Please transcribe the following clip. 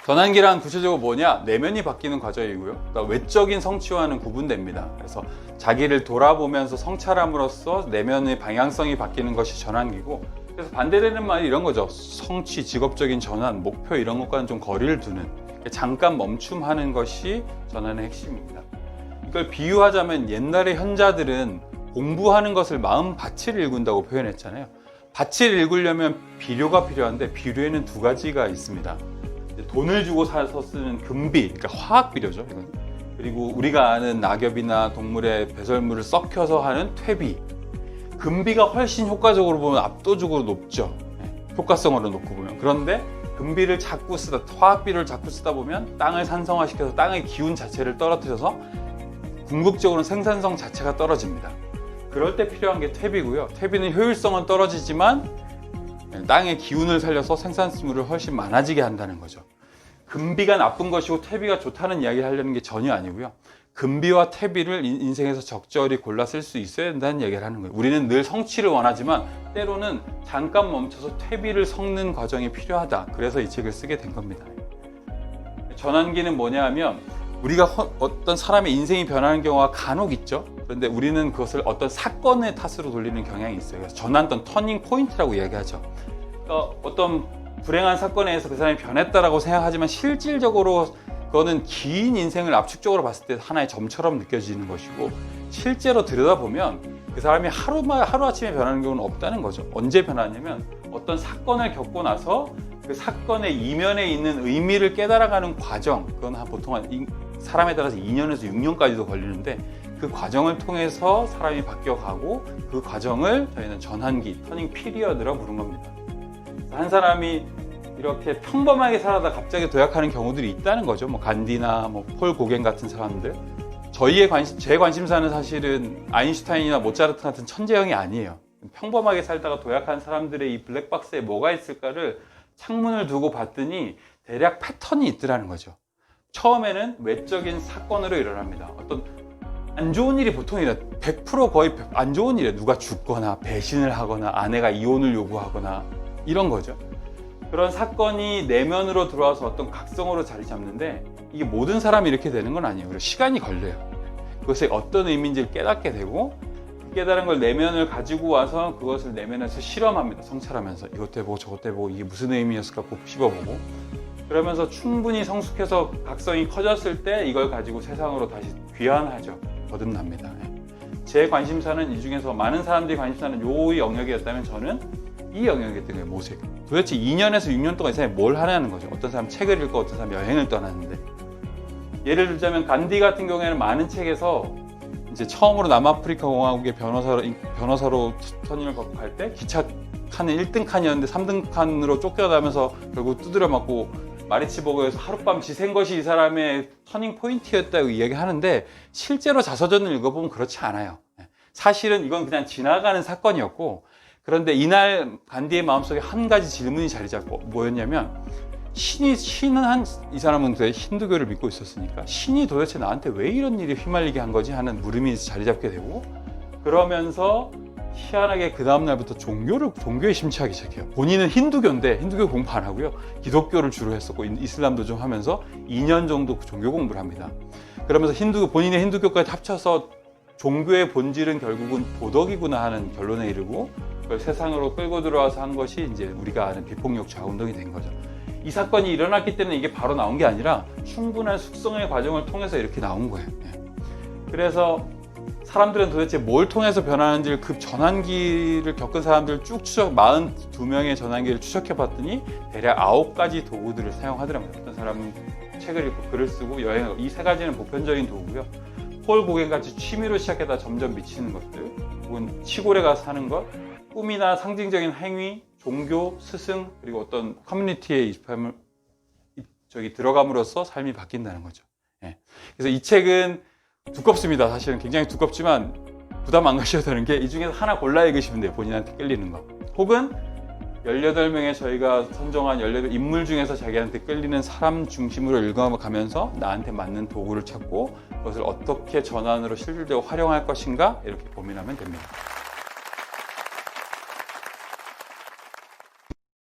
전환기란 구체적으로 뭐냐? 내면이 바뀌는 과정이고요. 그러니까 외적인 성취와는 구분됩니다. 그래서 자기를 돌아보면서 성찰함으로써 내면의 방향성이 바뀌는 것이 전환기고, 그래서 반대되는 말이 이런 거죠. 성취, 직업적인 전환, 목표 이런 것과는 좀 거리를 두는, 잠깐 멈춤하는 것이 전환의 핵심입니다. 이걸 비유하자면 옛날의 현자들은 공부하는 것을 마음 밭을 읽는다고 표현했잖아요. 밭을 읽으려면 비료가 필요한데 비료에는 두 가지가 있습니다. 돈을 주고 사서 쓰는 금비, 그러니까 화학 비료죠. 이건. 그리고 우리가 아는 낙엽이나 동물의 배설물을 썩혀서 하는 퇴비. 금비가 훨씬 효과적으로 보면 압도적으로 높죠. 효과성으로 놓고 보면. 그런데 금비를 자꾸 쓰다, 화학 비료를 자꾸 쓰다 보면 땅을 산성화시켜서 땅의 기운 자체를 떨어뜨려서 궁극적으로 생산성 자체가 떨어집니다. 그럴 때 필요한 게 퇴비고요. 퇴비는 효율성은 떨어지지만 땅의 기운을 살려서 생산물을 훨씬 많아지게 한다는 거죠. 금비가 나쁜 것이고 퇴비가 좋다는 이야기를 하려는 게 전혀 아니고요. 금비와 퇴비를 인생에서 적절히 골라 쓸 수 있어야 된다는 얘기를 하는 거예요. 우리는 늘 성취를 원하지만 때로는 잠깐 멈춰서 퇴비를 섞는 과정이 필요하다. 그래서 이 책을 쓰게 된 겁니다. 전환기는 뭐냐 하면 우리가 어떤 사람의 인생이 변하는 경우가 간혹 있죠. 그런데 우리는 그것을 어떤 사건의 탓으로 돌리는 경향이 있어요. 그래서 전환점, 터닝 포인트라고 이야기하죠. 그러니까 어떤 불행한 사건에 의해서 그 사람이 변했다라고 생각하지만 실질적으로 그거는 긴 인생을 압축적으로 봤을 때 하나의 점처럼 느껴지는 것이고, 실제로 들여다보면 그 사람이 하루아침에 변하는 경우는 없다는 거죠. 언제 변하냐면 어떤 사건을 겪고 나서 그 사건의 이면에 있는 의미를 깨달아가는 과정, 그건 보통 사람에 따라서 2년에서 6년까지도 걸리는데 그 과정을 통해서 사람이 바뀌어가고 그 과정을 저희는 전환기, 터닝 피리어드라고 부른 겁니다. 한 사람이 이렇게 평범하게 살아다 갑자기 도약하는 경우들이 있다는 거죠. 뭐 간디나 폴 고겐 같은 사람들. 제 관심사는 사실은 아인슈타인이나 모차르트 같은 천재형이 아니에요. 평범하게 살다가 도약한 사람들의 이 블랙박스에 뭐가 있을까를 창문을 두고 봤더니 대략 패턴이 있더라는 거죠. 처음에는 외적인 사건으로 일어납니다. 어떤 안 좋은 일이 보통이라 100% 거의 안 좋은 일이에요. 누가 죽거나 배신을 하거나 아내가 이혼을 요구하거나 이런 거죠. 그런 사건이 내면으로 들어와서 어떤 각성으로 자리 잡는데 이게 모든 사람이 이렇게 되는 건 아니에요. 그리고 시간이 걸려요. 그것이 어떤 의미인지를 깨닫게 되고 그 깨달은 걸 내면을 가지고 와서 그것을 내면에서 실험합니다. 성찰하면서 이것 해보고 저것 해보고 이게 무슨 의미였을까 씹어보고 그러면서 충분히 성숙해서 각성이 커졌을 때 이걸 가지고 세상으로 다시 귀환하죠. 거듭납니다. 제 관심사는 이 중에서 많은 사람들이 관심사는 요 영역이었다면 저는 이 영역이었던 거예요. 모색. 도대체 2년에서 6년 동안 이 사람이 뭘 하냐는 거죠. 어떤 사람 책을 읽고 어떤 사람 여행을 떠났는데, 예를 들자면 간디 같은 경우에는 많은 책에서 이제 처음으로 남아프리카 공화국의 변호사로 선임을 받고 갈 때 기차 칸은 1등 칸이었는데 3등 칸으로 쫓겨나면서 결국 두드려 맞고 마리츠버그에서 하룻밤 지샌 것이 이 사람의 터닝 포인트였다고 이야기하는데 실제로 자서전을 읽어보면 그렇지 않아요. 사실은 이건 그냥 지나가는 사건이었고, 그런데 이날 간디의 마음속에 한 가지 질문이 자리 잡고 뭐였냐면 이 사람은 힌두교를 믿고 있었으니까 신이 도대체 나한테 왜 이런 일이 휘말리게 한 거지 하는 물음이 자리 잡게 되고, 그러면서 희한하게 그 다음날부터 종교에 심취하기 시작해요. 본인은 힌두교인데 힌두교 공부 안 하고요. 기독교를 주로 했었고 이슬람도 좀 하면서 2년 정도 종교 공부를 합니다. 그러면서 본인의 힌두교까지 합쳐서 종교의 본질은 결국은 도덕이구나 하는 결론에 이르고 그걸 세상으로 끌고 들어와서 한 것이 이제 우리가 아는 비폭력 좌운동이 된 거죠. 이 사건이 일어났기 때문에 이게 바로 나온 게 아니라 충분한 숙성의 과정을 통해서 이렇게 나온 거예요. 그래서 사람들은 도대체 뭘 통해서 변하는지 그 전환기를 겪은 사람들을 쭉 42명의 전환기를 추적해 봤더니 대략 9가지 도구들을 사용하더라고요. 어떤 사람은 책을 읽고 글을 쓰고 여행하고, 이 3가지는 보편적인 도구고요. 폴 고겐 같이 취미로 시작해다 점점 미치는 것들, 혹은 시골에 가서 사는 것, 꿈이나 상징적인 행위, 종교, 스승, 그리고 어떤 커뮤니티에 들어감으로써 삶이 바뀐다는 거죠. 그래서 이 책은 두껍습니다. 사실은 굉장히 두껍지만 부담 안 가셔도 되는 게 이 중에서 하나 골라 읽으시면 돼요. 본인한테 끌리는 거. 혹은 18명의 저희가 선정한 18 인물 중에서 자기한테 끌리는 사람 중심으로 읽어가면서 나한테 맞는 도구를 찾고 그것을 어떻게 전환으로 실질적으로 활용할 것인가 이렇게 고민하면 됩니다.